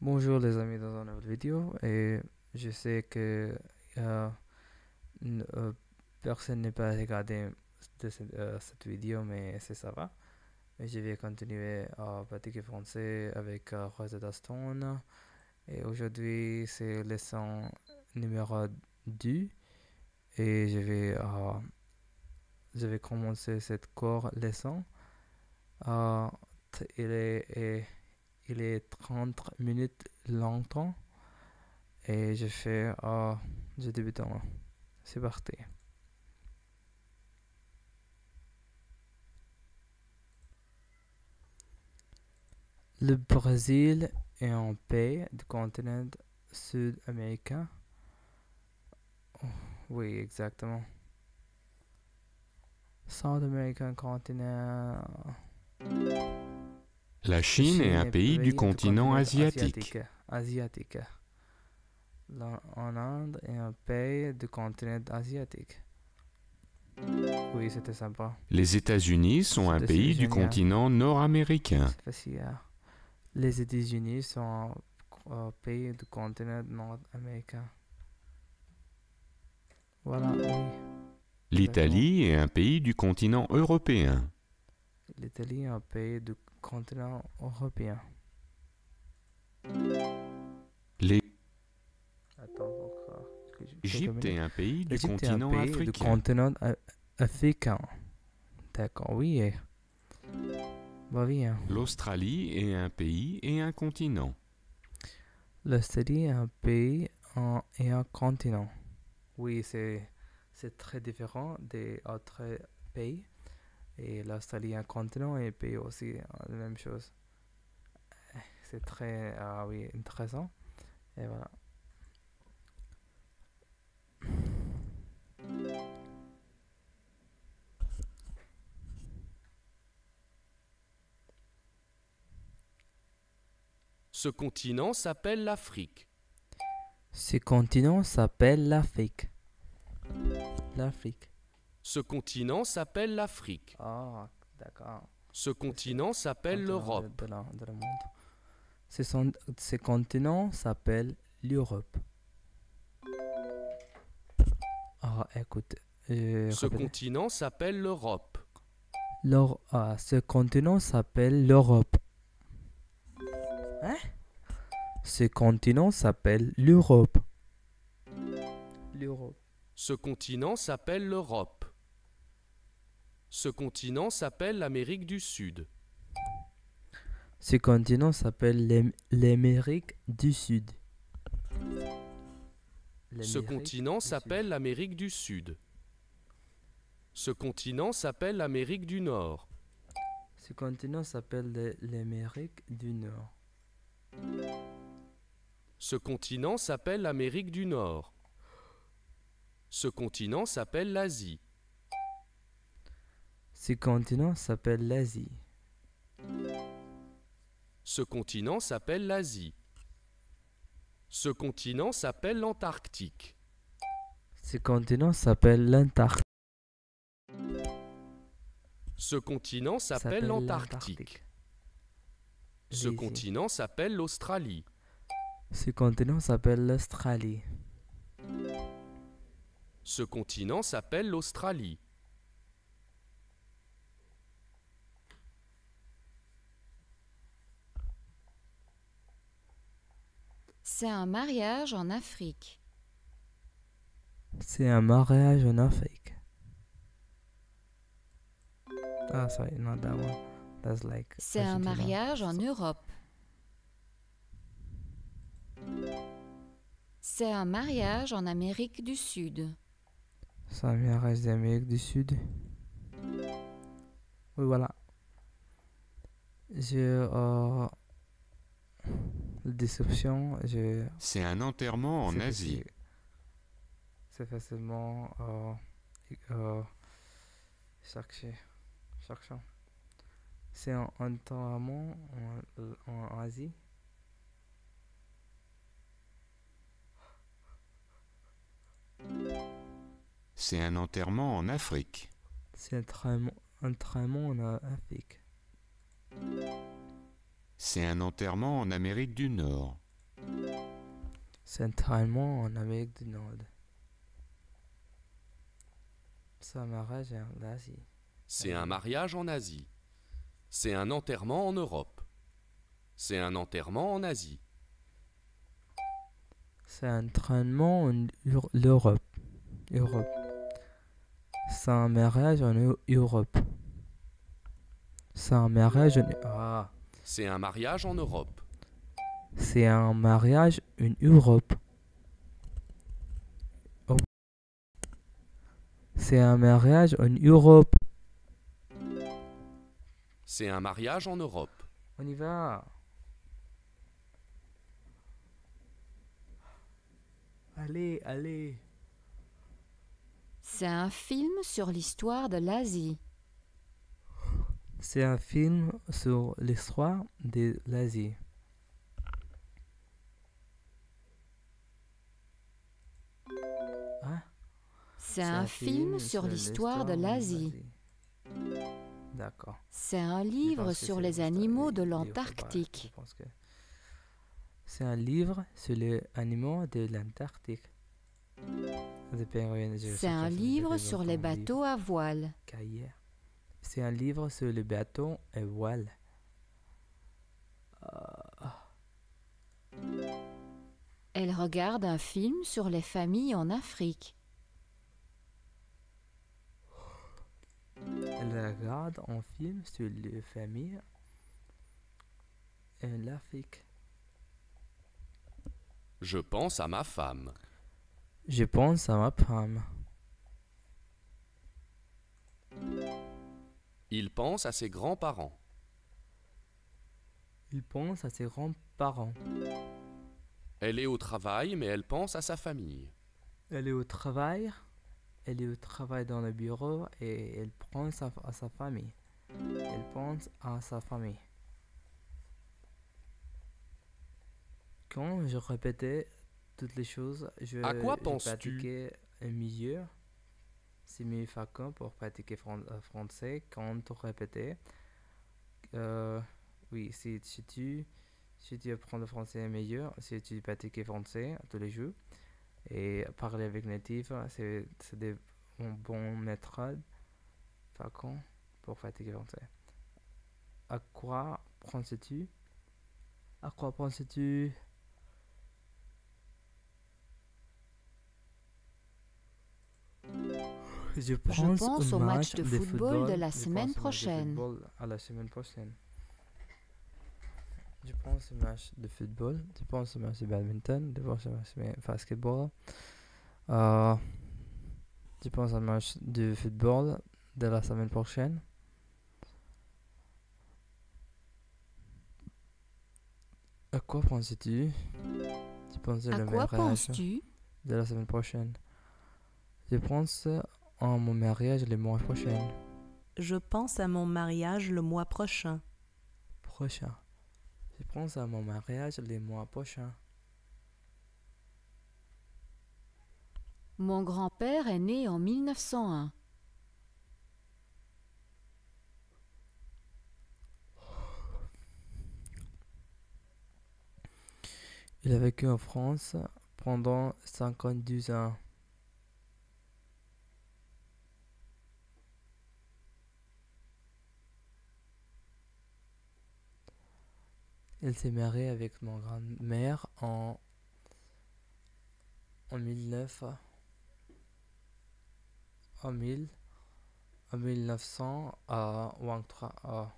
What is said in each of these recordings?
Bonjour les amis dans une nouvelle vidéo et je sais que euh, n- euh, personne n'est pas regardé cette vidéo mais c'est ça va. Et je vais continuer à pratiquer français avec Rosetta Stone et aujourd'hui c'est leçon numéro 2 et je vais commencer cette cours leçon. Euh, il est 30 minutes longtemps. Et je débute en. C'est parti. Le Brésil est un pays du continent sud-américain. Oh, oui, exactement. Sud-américain continent. La La Chine est Chine un est pays du pays du continent continent asiatique. asiatique. En Inde est un pays du continent asiatique. Oui, c'était sympa. Les États-Unis sont un C'était pays du génial. continent nord-américain. C'est facile. Les États-Unis sont un pays du continent nord-américain. Voilà, oui, exactement. L'Italie est un pays du continent européen. L'Italie est un pays du continent européen. Attends encore quelques L'Égypte est minutes. un pays du L'Égypte est un continent pays du africain. continent africain. D'accord, oui. Bah oui, hein. L'Australie est un pays et un continent. L'Australie est un pays et un continent. Oui, c'est très différent des autres pays. Et l'Australie est un continent et un pays aussi, la même chose. C'est très, oui, intéressant. Et voilà. Ce continent s'appelle l'Afrique. Ce continent s'appelle l'Afrique. L'Afrique. Ce continent s'appelle l'Afrique. Ah, d'accord. Ce C'est continent s'appelle continent l'Europe. de la monde. Ce continent s'appelle l'Europe. Ah, écoute, Ce répétez. continent s'appelle l'Europe. Ce continent s'appelle l'Europe. Hein? Ce continent s'appelle l'Europe. L'Europe. Ce continent s'appelle l'Europe. Ce continent s'appelle l'Amérique du Sud. Ce continent s'appelle l'Amérique du Sud. Ce continent s'appelle l'Amérique du Sud. Ce continent s'appelle l'Amérique du Nord. Ce continent s'appelle l'Amérique du Nord. Ce continent s'appelle l'Amérique du Nord. Ce continent s'appelle l'Asie. Ce continent s'appelle l'Asie. Ce continent s'appelle l'Asie. Ce continent s'appelle l'Antarctique. Ce continent s'appelle l'Antarctique. Ce continent s'appelle l'Antarctique. Ce L'Asie. continent s'appelle l'Australie. Ce continent s'appelle l'Australie. Ce continent s'appelle l'Australie. C'est un mariage en Afrique. C'est un mariage en Afrique. Ah, sorry, not that one. That's like C'est un Argentina. mariage en Europe. C'est un mariage en Amérique du Sud. C'est un mariage d'Amérique du Sud. Oui, voilà. La description, C'est un enterrement en c'est Asie. facile. C'est facilement euh, chercher. Cherchant. C'est un enterrement en Asie. C'est un enterrement en Afrique. C'est un enterrement en Afrique. C'est un enterrement en Amérique du Nord. Centralement en Amérique du Nord. C'est un mariage en Asie. C'est un mariage en Asie. C'est un enterrement en Europe. C'est un enterrement en Asie. C'est un entraînement en l'Europe. Europe. C'est un mariage en Europe. C'est un mariage en... Ah. C'est un mariage en Europe. C'est un mariage en Europe. Oh. C'est un mariage en Europe. C'est un mariage en Europe. On y va. Allez, allez. C'est un film sur l'histoire de l'Asie. C'est un film sur l'histoire de l'Asie. Hein? C'est un film sur l'histoire de l'Asie. D'accord. C'est un Je livre pense que sur c'est les l'histoire animaux de des- l'Antarctique. Je pense que c'est un livre sur les animaux de l'Antarctique. C'est un livre sur les bateaux à voile. C'est un livre sur les bateaux à voile. Elle regarde un film sur les familles en Afrique. Elle regarde un film sur les familles en Afrique. Je pense à ma femme. Je pense à ma femme. Il pense à ses grands-parents. Il pense à ses grands-parents. Elle est au travail, mais elle pense à sa famille. Elle est au travail. Elle est au travail dans le bureau et elle pense à sa famille. Elle pense à sa famille. Quand je répétais toutes les choses, À quoi je penses-tu? pratiquais mieux. C'est mieux facile pour pratiquer français quand tu répétais. Oui, si tu apprends le français meilleur, si tu pratiques français tous les jours et parler avec natifs, c'est des bons méthodes faciles pour pratiquer français. À quoi penses-tu? À quoi penses-tu? Je pense au match de football de la semaine prochaine. À la semaine prochaine. Je pense au match de football. Je pense au match de badminton. Je pense au match de basketball. Je pense au match de football de la semaine prochaine. À quoi penses-tu? Je pense À le quoi mariage penses-tu? de la semaine prochaine. Je pense à mon mariage le mois prochain. Je pense à mon mariage le mois prochain. Je pense à mon mariage le mois prochain. Mon grand-père est né en 1901. Il a vécu en France pendant 52 ans. Il s'est marié avec mon grand-mère en 1923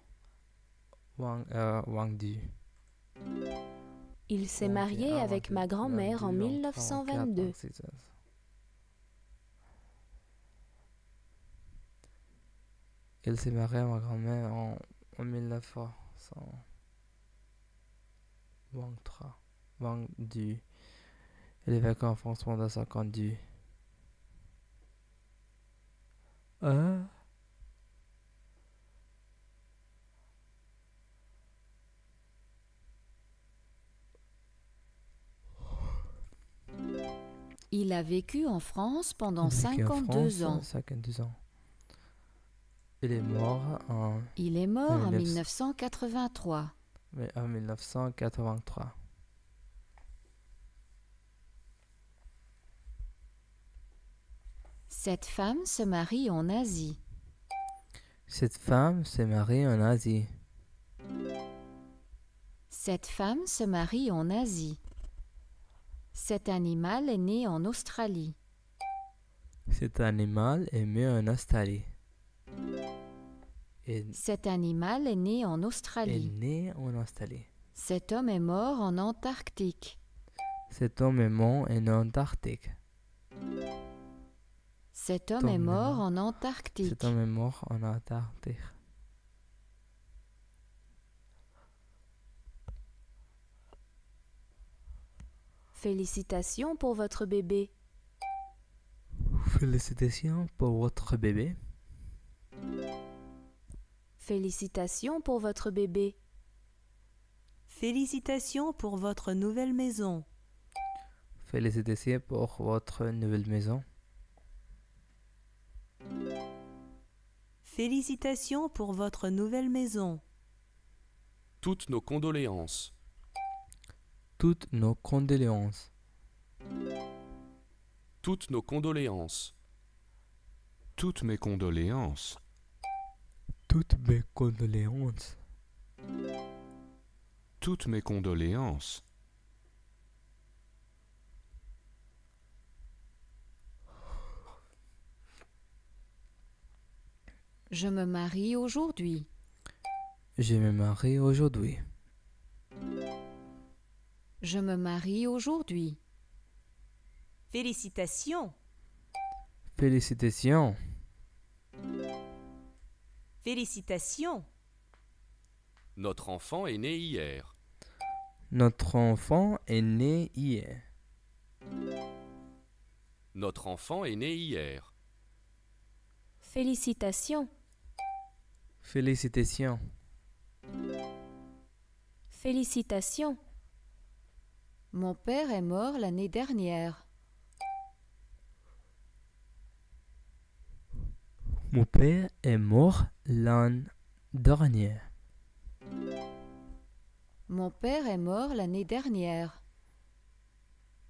Il s'est marié avec ma grand-mère en 1922. Il s'est marié avec ma grand-mère en 1923. Il est vécu en France pendant 52. Il a vécu en France pendant Il a vécu en 52 France, ans. 52 ans. Il est mort Il est mort en 1900. 1983. en 1983. Cette femme se marie en Asie. Cette femme se marie en Asie. Cette femme se marie en Asie. Cet animal est né en Australie. Cet animal est né en Australie. Cet animal est né en Est Australie. né en Australie. Cet homme est mort en Antarctique. Cet homme est mort en Antarctique. Cet homme est mort en Antarctique. Cet homme est mort en Antarctique. Félicitations pour votre bébé. Félicitations pour votre bébé. Félicitations pour votre bébé. Félicitations pour votre nouvelle maison. Félicitations pour votre nouvelle maison. Félicitations pour votre nouvelle maison. Toutes nos condoléances. Toutes nos condoléances. Toutes nos condoléances. Toutes mes condoléances. Toutes mes condoléances. Toutes mes condoléances. Je me marie aujourd'hui. Je me marie aujourd'hui. Je me marie aujourd'hui. Félicitations. Félicitations. Félicitations. Notre enfant est né hier. Notre enfant est né hier. Notre enfant est né hier. Félicitations. Félicitations. Félicitations. Mon père est mort l'année dernière. Mon père est mort l'an dernier. Mon père est mort l'année dernière.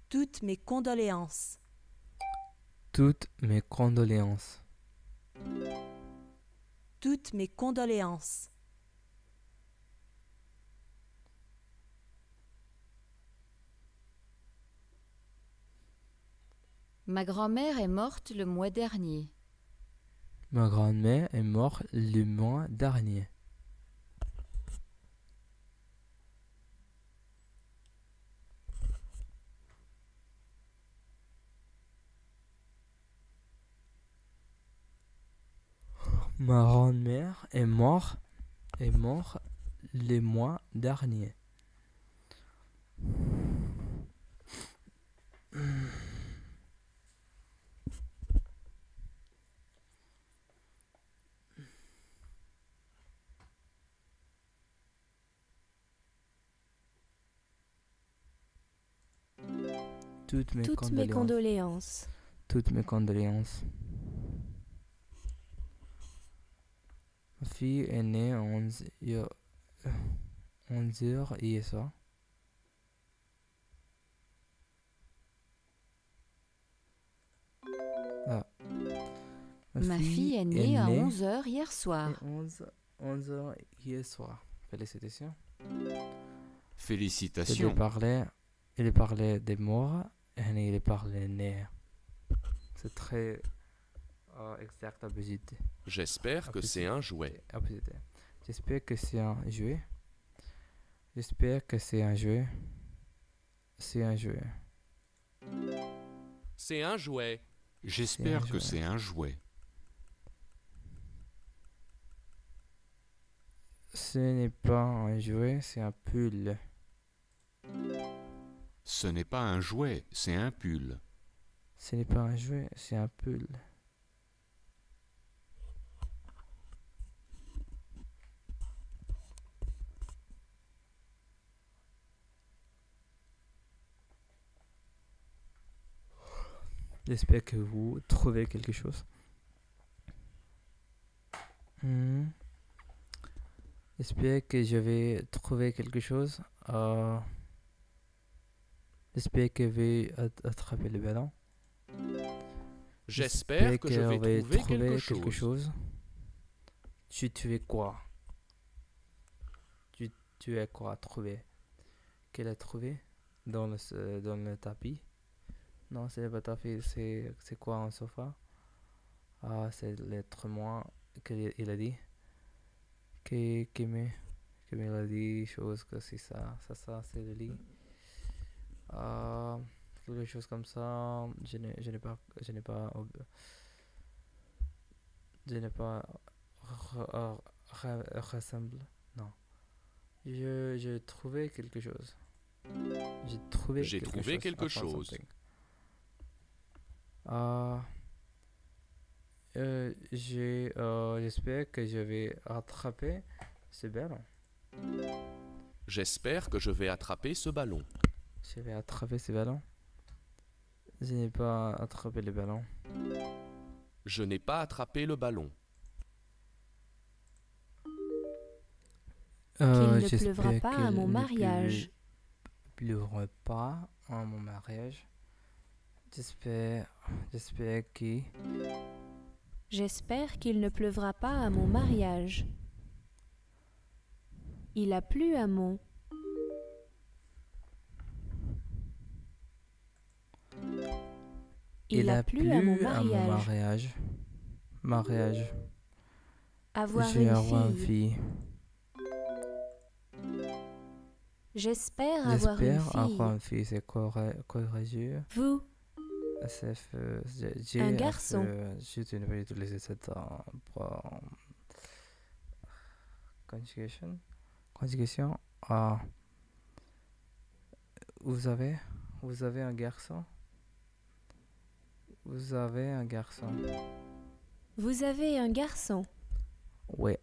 Toutes mes condoléances. Toutes mes condoléances. Toutes mes condoléances. Ma grand-mère est morte le mois dernier. Ma grand-mère est morte le mois dernier. Ma grand-mère est morte le mois dernier. Toutes mes Toutes mes condoléances. condoléances. Toutes mes condoléances. Ma fille est née à 11 heures hier soir. Ah. Ma fille est née à 11h hier soir. à 11 heures hier soir. Félicitations. Félicitations. Il parlait des morts et il parlait né. C'est très exact opposite. J'espère que c'est un jouet. Opposite. J'espère que c'est un jouet. J'espère que c'est un jouet. C'est un jouet. C'est un jouet. J'espère que jouet. c'est un jouet. Ce n'est pas un jouet, c'est un pull. Ce n'est pas un jouet, c'est un pull. Ce n'est pas un jouet, c'est un pull. J'espère que vous trouvez quelque chose. J'espère que je vais trouver quelque chose. J'espère que je vais attraper le ballon. J'espère que je vais qu'elle va trouver quelque chose. Tu es quoi? Tu es quoi trouvé? Qu'elle a trouvé dans le tapis? Non, c'est pas tapis, c'est quoi un sofa? Ah, c'est l'être moi qu'il a dit. Qui me dit chose que c'est ça, c'est le lit. Quelque chose comme ça, je n'ai pas ressemble. Non. J'ai trouvé quelque chose. J'ai trouvé quelque chose. J'espère que je vais attraper ce ballon. J'espère que je vais attraper ce ballon. Je vais attraper ce ballon. Je n'ai pas attrapé le ballon. Je n'ai pas attrapé le ballon. Qu'il ne pleuvra pas à mon mariage. Pleuvra pas à mon mariage. J'espère qu'il ne pleuvra pas à mon mariage. Il a plu à mon... Il a plu à mon mariage. Avoir une fille. J'espère avoir une fille. C'est courageux. Vous. Un garçon. Je ne vais pas utiliser cette conjugation. Vous avez un garçon. Vous avez un garçon. Vous avez un garçon. Ouais.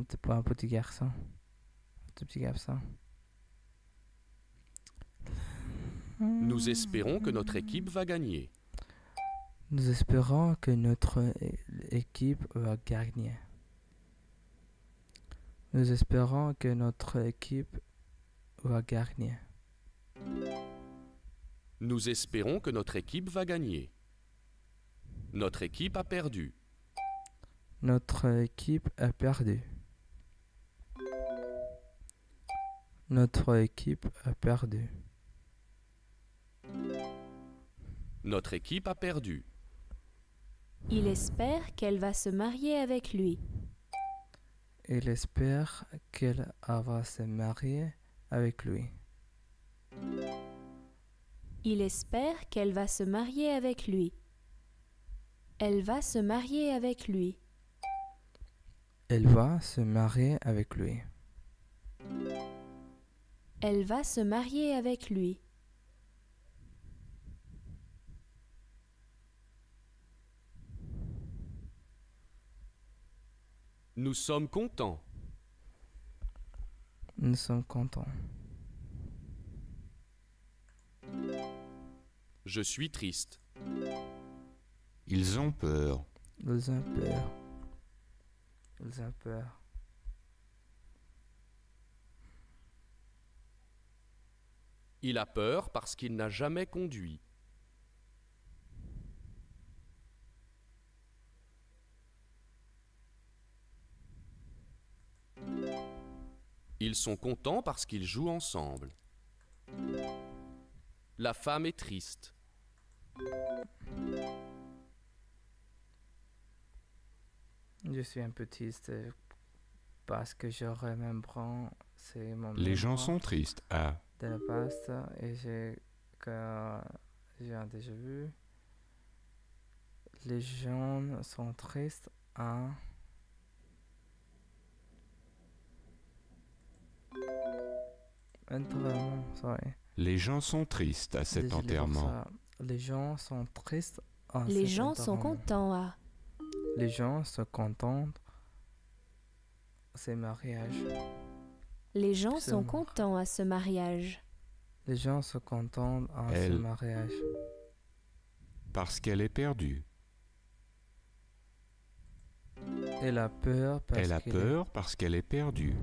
C'est pas un petit garçon. Un petit garçon. Nous espérons que notre équipe va gagner. Nous espérons que notre équipe va gagner. Nous espérons que notre équipe va gagner. Nous espérons que notre équipe va gagner. Notre équipe a perdu. Notre équipe a perdu. Notre équipe a perdu. Notre équipe a perdu. Il espère qu'elle va se marier avec lui. Il espère qu'elle va se marier avec lui. Il espère qu'elle va se marier avec lui. Elle va se marier avec lui. Elle va se marier avec lui. Elle va se marier avec lui. Nous sommes contents. Nous sommes contents. Je suis triste. Ils ont peur. Ils ont peur. Ils ont peur. Il a peur parce qu'il n'a jamais conduit. Ils sont contents parce qu'ils jouent ensemble. La femme est triste. Je suis un peu triste parce que je remembre c'est mon Les gens mémoire sont tristes. Ah, de la past et j'ai déjà vu. Les gens sont tristes à enterrement, sorry. les gens sont tristes à cet Désolé pour enterrement. ça. Les gens sont tristes à Les cet gens sont enterrement. contents à... Les gens se contentent ces mariages. Les gens C'est sont mort. contents à ce mariage. Les gens se contentent à ce Elle- mariage. Parce qu'elle est perdue. Elle a peur parce Elle a qu'elle peur parce qu'elle est perdue.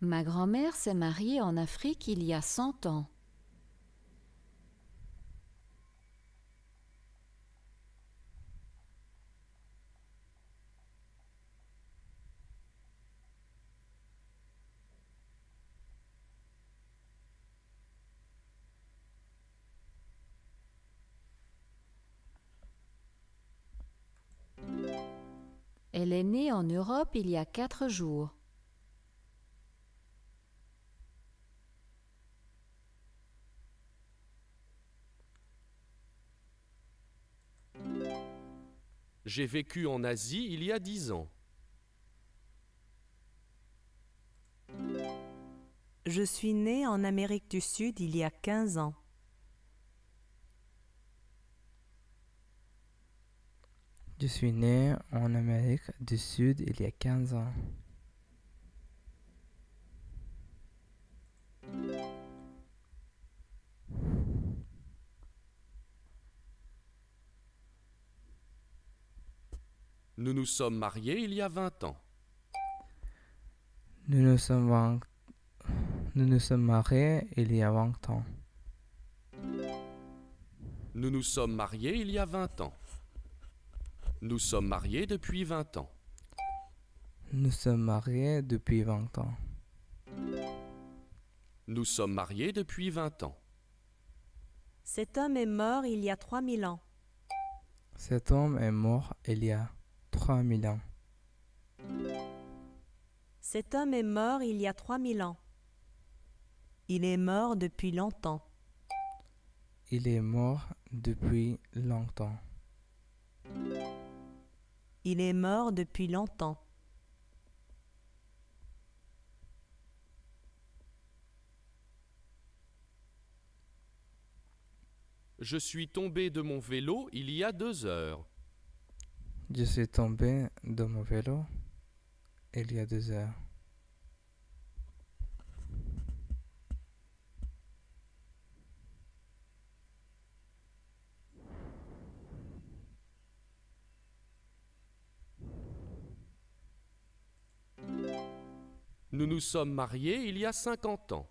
Ma grand-mère s'est mariée en Afrique il y a 100 ans. Elle est née en Europe il y a 4 jours. J'ai vécu en Asie il y a 10 ans. Je suis né en Amérique du Sud il y a 15 ans. Je suis né en Amérique du Sud il y a 15 ans. Nous nous sommes mariés il y a 20 ans. Nous nous sommes mariés il y a 20 ans. Nous nous sommes mariés il y a 20 ans. Nous sommes mariés depuis 20 ans. Nous sommes mariés depuis 20 ans. Nous sommes mariés depuis 20 ans. Cet homme est mort il y a 3000 ans. Cet homme est mort il y a 3000 ans. Cet homme est mort il y a 3000 ans. Il est mort depuis longtemps. Il est mort depuis longtemps. Il est mort depuis longtemps. Je suis tombé de mon vélo il y a 2 heures. Je suis tombé de mon vélo il y a 2 heures. Nous nous sommes mariés il y a 50 ans.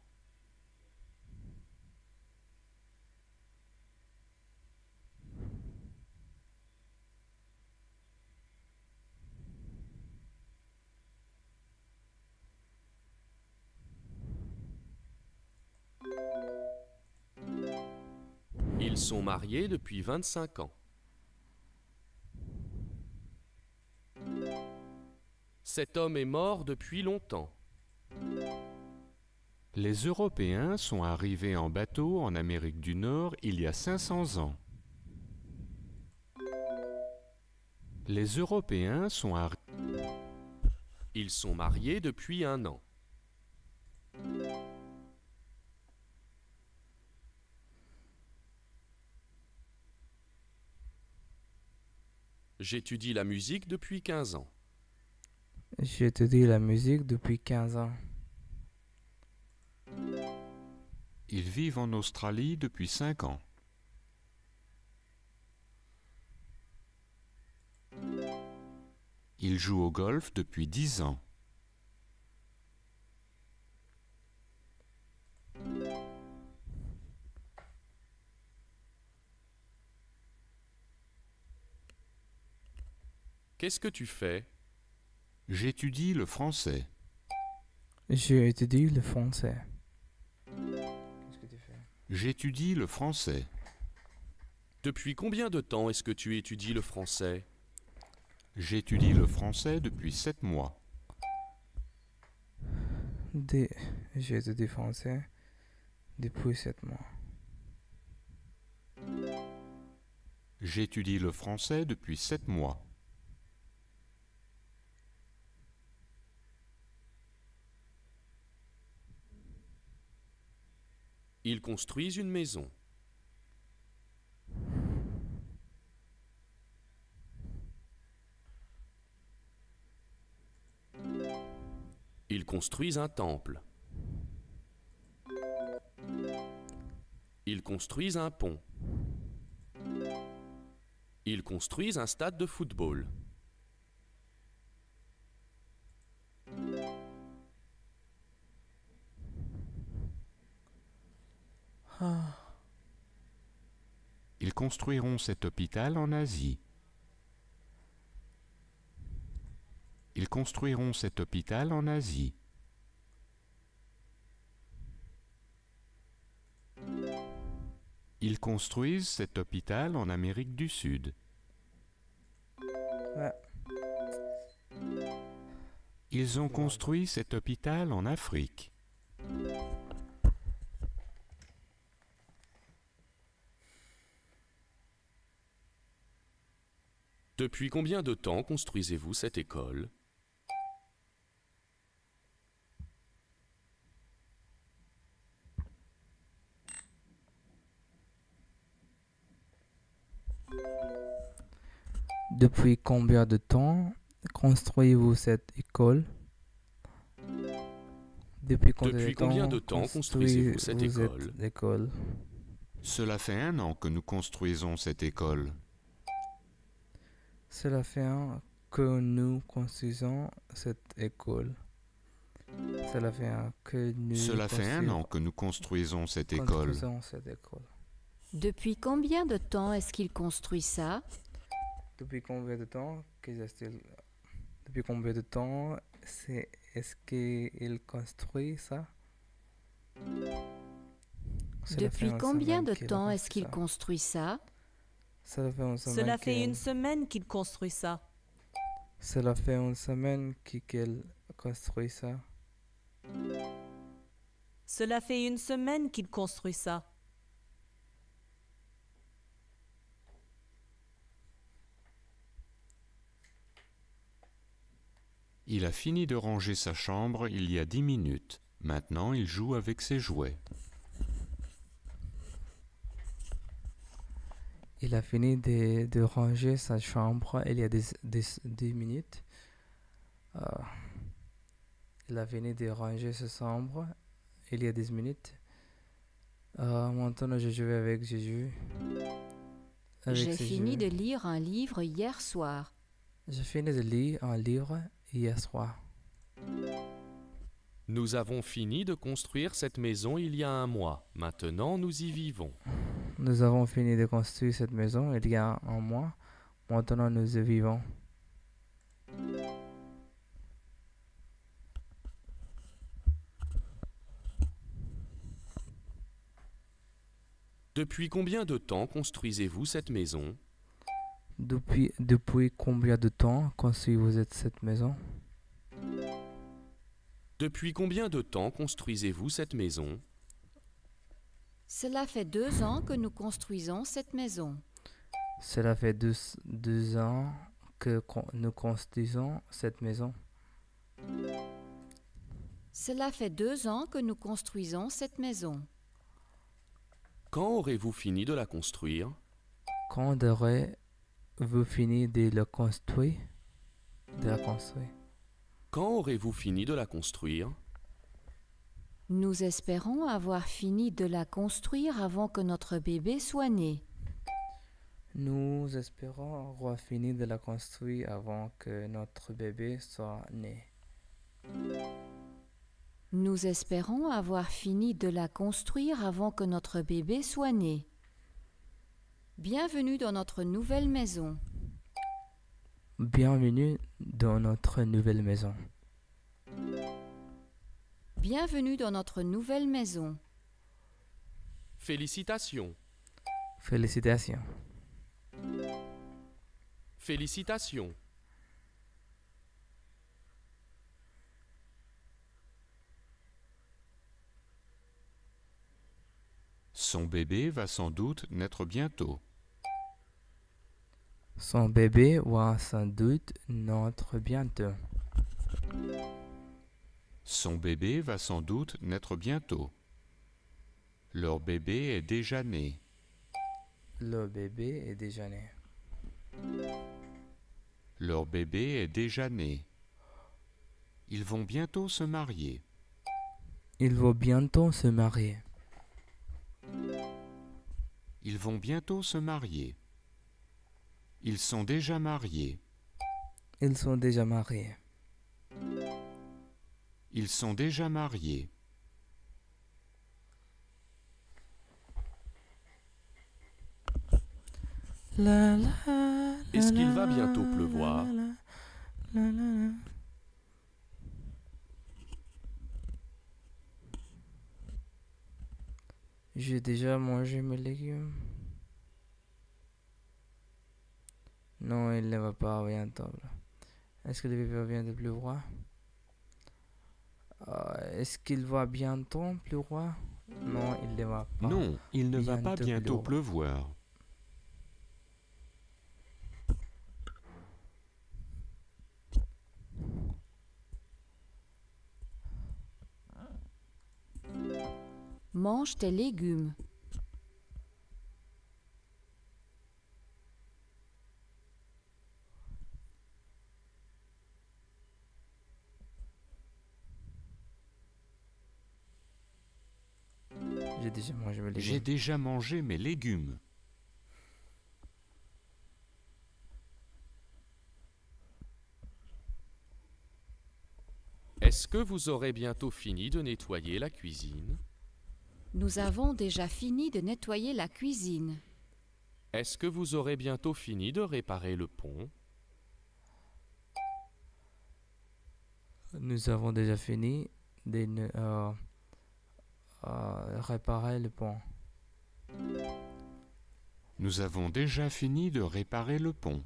Ils sont mariés depuis 25 ans. Cet homme est mort depuis longtemps. Les Européens sont arrivés en bateau en Amérique du Nord il y a 500 ans. Les Européens sont arrivés... Ils sont mariés depuis 1 an. J'étudie la musique depuis 15 ans. J'étudie la musique depuis 15 ans. Ils vivent en Australie depuis 5 ans. Ils jouent au golf depuis 10 ans. Qu'est-ce que tu fais? J'étudie le français. J'étudie le français. Qu'est-ce que tu fais? J'étudie le français. Depuis combien de temps est-ce que tu étudies le français? J'étudie le français depuis 7 mois. J'étudie le français depuis 7 mois. J'étudie le français depuis 7 mois. Ils construisent une maison. Ils construisent un temple. Ils construisent un pont. Ils construisent un stade de football. construiront cet hôpital en Asie. Ils construiront cet hôpital en Asie. Ils construisent cet hôpital en Amérique du Sud. Ouais. Ils ont construit cet hôpital en Afrique. Depuis combien de temps construisez-vous cette école? Depuis combien de temps construisez-vous cette école? Depuis combien de temps construisez-vous cette école? Cela fait 1 an que nous construisons cette école. Cela fait un an que nous construisons cette école. Cela fait un que nous Cela fait 1 an que nous construisons cette école. construisons cette école. Depuis combien de temps est-ce qu'il construit ça? Depuis combien de temps depuis combien de temps est-ce qu'il construit ça? Cela fait Depuis une combien semaine de qu'il temps a est-ce qu'il construit ça? Cela fait une semaine Cela fait qu'il- une semaine qu'il construit ça. Cela fait une semaine qu'il construit ça. Cela fait une semaine qu'il construit ça. Il a fini de ranger sa chambre il y a 10 minutes. Maintenant, il joue avec ses jouets. Il a fini de ranger sa chambre il y a 10 minutes. Il a fini de ranger sa chambre il y a 10 minutes. Maintenant, je joue avec Jésus. J'ai fini de lire un livre hier soir. J'ai fini de lire un livre hier soir. Nous avons fini de construire cette maison il y a 1 mois. Maintenant, nous y vivons. Nous avons fini de construire cette maison il y a 1 mois. Maintenant, nous y vivons. Depuis combien de temps construisez-vous cette maison? Depuis combien de temps construisez-vous cette maison? Depuis combien de temps construisez-vous cette maison? Cela fait 2 ans que nous construisons cette maison. Cela fait 2 ans que nous construisons cette maison. Cela fait 2 ans que nous construisons cette maison. Quand aurez-vous fini de la construire? Quand aurez-vous fini de la construire? Quand aurez-vous fini de la construire? Nous espérons avoir fini de la construire avant que notre bébé soit né. Nous espérons avoir fini de la construire avant que notre bébé soit né. Nous espérons avoir fini de la construire avant que notre bébé soit né. Bienvenue dans notre nouvelle maison. Bienvenue dans notre nouvelle maison. Bienvenue dans notre nouvelle maison. Félicitations. Félicitations. Félicitations. Son bébé va sans doute naître bientôt. Son bébé va sans doute naître bientôt. Son bébé va sans doute naître bientôt. Leur bébé est déjà né. Le bébé est déjà né. Leur bébé est déjà né. Ils vont bientôt se marier. Ils vont bientôt se marier. Ils vont bientôt se marier. Ils sont déjà mariés. Ils sont déjà mariés. Ils sont déjà mariés. Est-ce qu'il va bientôt pleuvoir? J'ai déjà mangé mes légumes. Non, il ne va pas bientôt. Est-ce que le bébé vient de pleuvoir? Est-ce qu'il va bientôt pleuvoir? Non, il ne va pas. Non, il ne va pas bientôt bientôt pleuvoir. pleuvoir. Mange tes légumes. J'ai déjà mangé mes J'ai légumes. déjà mangé mes légumes. Est-ce que vous aurez bientôt fini de nettoyer la cuisine? Nous avons déjà fini de nettoyer la cuisine. Est-ce que vous aurez bientôt fini de réparer le pont? Nous avons déjà fini de réparer le pont. Nous avons déjà fini de réparer le pont.